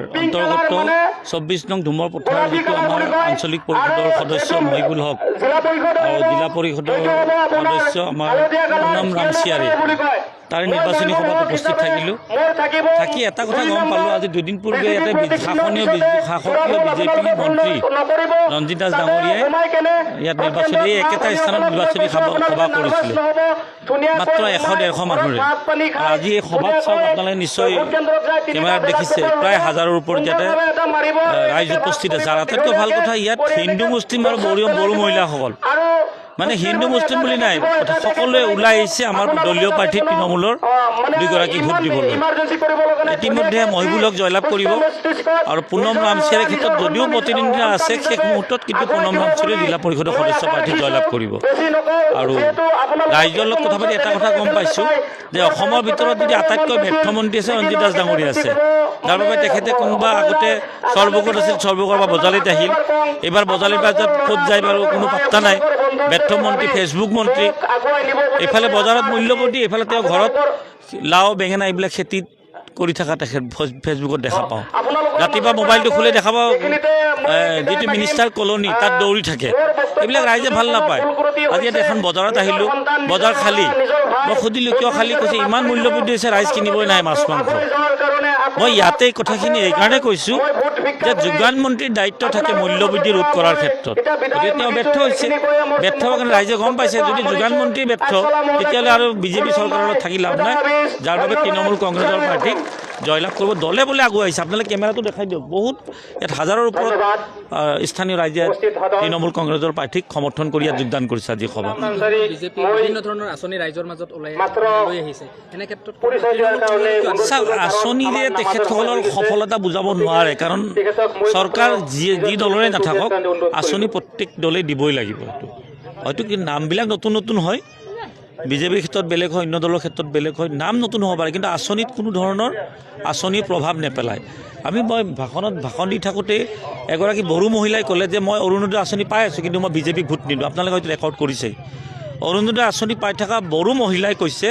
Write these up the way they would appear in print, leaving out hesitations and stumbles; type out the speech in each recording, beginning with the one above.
অন্তৰ্গত ২৪ নং ধুমৰ পথাৰ যিটো আমাৰ আঞ্চলিক পৰিষদৰ সদস্য মহিবুল হক আৰু জিলা পৰিষদৰ সদস্য আমাৰ পুনম ৰামচিয়াৰী তাৰে নিৰ্বাচনী সভাত উপস্থিত থাকিলোঁ। থাকি এটা কথা গম পালোঁ, আজি দুদিন পূৰ্বে ইয়াতে শাসকীয় বিজেপি মন্ত্ৰী ৰঞ্জিত দাস ডাঙৰীয়াই ইয়াত নিৰ্বাচনী একেটা স্থানত নিৰ্বাচনী সভা কৰিছিলে মাত্ৰ ১০০-১৫০ মানুহে। আজি এই সভাত চাওক, আপোনালোকে নিশ্চয় কেমেৰাত দেখিছে প্ৰায় হাজাৰৰ ওপৰত ইয়াতে ৰাইজ উপস্থিত আছে। আৰু আটাইতকৈ ভাল কথা, ইয়াত হিন্দু মুছলিম আৰু বড়ো মহিলাসকল, মানে হিন্দু মুছলিম বুলি নাই, সকলোৱে ওলাই আহিছে আমাৰ দলীয় প্ৰাৰ্থী তৃণমূলৰ দুগৰাকী ভোট দিবলৈ। ইতিমধ্যে মহিবুল হক জয়লাভ কৰিব আৰু পুনম ৰামচিয়াৰীৰ ক্ষেত্ৰত যদিও প্ৰতিদ্বন্দ্বিতা আছে, শেষ মুহূৰ্তত কিন্তু পুনম ৰামচিয়াৰী জিলা পৰিষদৰ সদস্য প্ৰাৰ্থী জয়লাভ কৰিব। আৰু ৰাইজৰ লগত কথা পাতি এটা কথা গম পাইছোঁ যে অসমৰ ভিতৰত যদি আটাইতকৈ ব্যৰ্থ মন্ত্ৰী আছে ৰঞ্জিত দাস ডাঙৰীয়া আছে, যাৰ বাবে তেখেতে কোনোবা আগতে সৰ্বকত আছিল, সৰ্বকৰ বা বজালিত আহিল, এইবাৰ বজালিৰ পৰা ক'ত যায় বাৰু কোনো পাত্তা নাই। ব্যৰ্থ মন্ত্ৰী, ফেচবুক মন্ত্ৰী, এইফালে বজাৰত মূল্যবৃদ্ধি, এইফালে তেওঁ ঘৰত লাও বেঙেনা এইবিলাক খেতিত কৰি থকা তেখেত ফেচবুকত দেখা পাওঁ। ৰাতিপুৱা মোবাইলটো খুলি দেখা পাওঁ যিটো মিনিষ্টাৰ কলনী তাত দৌৰি থাকে। এইবিলাক ৰাইজে ভাল নাপায়। আজি ইয়াত এখন বজাৰত আহিলোঁ, বজাৰ খালী। মই সুধিলোঁ কিয় খালী? কৈছে ইমান মূল্যবৃদ্ধি হৈছে, ৰাইজ কিনিবই নাই মাছ মাংস। মই ইয়াতে এই কথাখিনি এইকাৰণে কৈছোঁ যে যোগান মন্ত্ৰীৰ দায়িত্ব থাকে মূল্যবৃদ্ধি ৰোধ কৰাৰ ক্ষেত্ৰত, গতিকে তেওঁ ব্যৰ্থ হৈছে। ব্যৰ্থ হোৱাৰ কাৰণে ৰাইজে গম পাইছে, যদি যোগান মন্ত্ৰী ব্যৰ্থ তেতিয়াহ'লে আৰু বিজেপি চৰকাৰৰ লগত থাকি লাভ নাই, যাৰ বাবে তৃণমূল কংগ্ৰেছৰ প্ৰাৰ্থীক জয়লাভ কৰিব। দলে বলে আগুৱাই আহিছে। আপোনালোকে কেমেৰাটো দেখাই দিয়ক, বহুত ইয়াত হাজাৰৰ ওপৰত স্থানীয় ৰাইজে তৃণমূল কংগ্ৰেছৰ প্ৰাৰ্থীক সমৰ্থন কৰি ইয়াত যোগদান কৰিছে আজি সভা। বিভিন্ন ধৰণৰ আঁচনি ৰাইজৰ মাজত ওলাই আহিছে, এনে ক্ষেত্ৰত চাওক, আঁচনিৰে তেখেতসকলৰ সফলতা বুজাব নোৱাৰে, কাৰণ চৰকাৰ যি দলৰে নাথাকক আঁচনি প্ৰত্যেক দলে দিবই লাগিব। হয়তো কি নামবিলাক নতুন নতুন হয়, বিজেপিৰ ক্ষেত্ৰত বেলেগ হয়, অন্য দলৰ ক্ষেত্ৰত বেলেগ হয়, নাম নতুন হ'ব পাৰে, কিন্তু আঁচনিত কোনো ধৰণৰ আঁচনিৰ প্ৰভাৱ নেপেলায়। মই ভাষণ দি থাকোঁতে এগৰাকী বড়ো মহিলাই ক'লে যে মই অৰুণোদয় আঁচনি পাই আছোঁ, কিন্তু মই বিজেপিক ভোট নিদিওঁ। আপোনালোকে হয়তো ৰেকৰ্ড কৰিছেই। অৰুণোদয় আঁচনি পাই থকা বড়ো মহিলাই কৈছে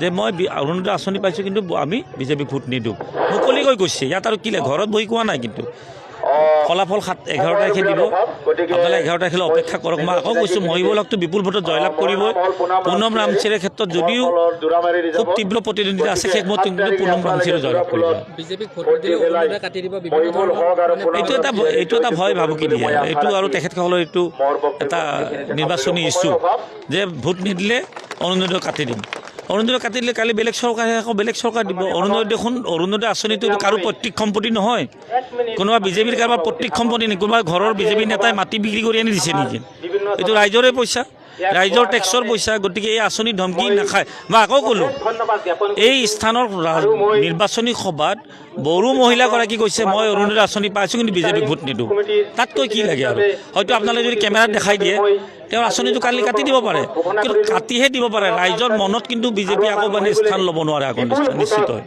যে মই অৰুণোদয় আঁচনি পাইছোঁ, কিন্তু আমি বিজেপিক ভোট নিদিওঁ। মুকলিকৈ কৈছে, ইয়াত আৰু কি লাগে, ঘৰত বহি কোৱা নাই। কিন্তু ফলাফল 11 তাৰিখে দিব, আপোনালোকে 11 তাৰিখলৈ অপেক্ষা কৰক। মই আকৌ কৈছোঁ, মহিবুল হকটো বিপুল ভোটত জয়লাভ কৰিবই। পুনম ৰামচিয়াৰীৰ ক্ষেত্ৰত যদিও খুব তীব্ৰ প্ৰতিদ্বন্দ্বিতা আছে, শেষ মুহূৰ্তত কিন্তু পুনম ৰামচিয়াৰী জয়লাভ কৰিব। এইটো এটা ভয় ভাবুকি দিয়ে, এইটো আৰু তেখেতসকলৰ এইটো এটা নিৰ্বাচনী ইছ্যু যে ভোট নিদিলে অৰুণোদয় কাটি দিম। অৰুণোদয় কাটি দিলে কালি বেলেগ চৰকাৰে আকৌ বেলেগ চৰকাৰ দিব। অৰুণোদয় আঁচনিটো কাৰো পৈতৃক সম্পত্তি নহয়, কোনোবা বিজেপিৰ কাৰোবাৰ পৈতৃক সম্পত্তি নেকি, কোনোবা ঘৰৰ বিজেপি নেতাই মাটি বিক্ৰী কৰি আনি দিছে নেকি? এইটো ৰাইজৰে পইচা, ৰাইজৰ টেক্সৰ পইচা, গতিকে এই আঁচনি ধমকি নাখায়। মই আকৌ ক'লোঁ, এই স্থানৰ নিৰ্বাচনী সভাত বড়ো মহিলাগৰাকী কৈছে মই অৰুণোদয় আঁচনি পাইছোঁ, কিন্তু বিজেপিক ভোট নিদিওঁ। তাতকৈ কি লাগে আৰু? হয়তো আপোনালোকে যদি কেমেৰাত দেখাই দিয়ে, তেওঁৰ আঁচনিটো কালি কাটি দিব পাৰে, কিন্তু কাটিহে দিব পাৰে। ৰাইজৰ মনত কিন্তু বিজেপি আকৌ মানে স্থান ল'ব নোৱাৰে, আকৌ নিশ্চিত হয়।